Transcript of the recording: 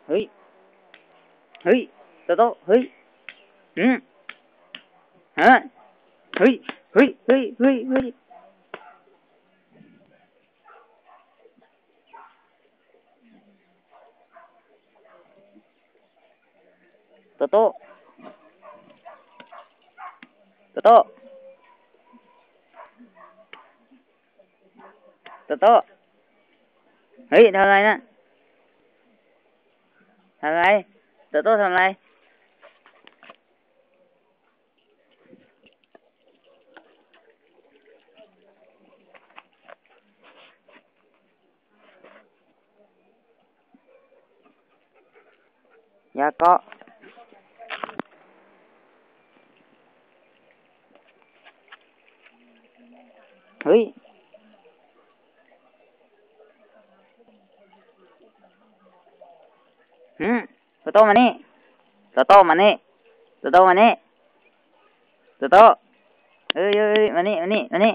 เฮ้ยเฮ้ยโตโต้เฮ้ยฮะเฮ้ยเฮ้ยเฮ้ยเฮ้ยเฮ้ยโตโต้โตโต้โตโต้เฮ้ยทำอะไรนะทำอะไรโตโต้ทำอะไรยาเกาะเฮ้ยโตโต้มานี่โตโต้มานี่โตโต้มานี่โตโต้เฮ้ยเฮ้ยมานี่มานี่มานี่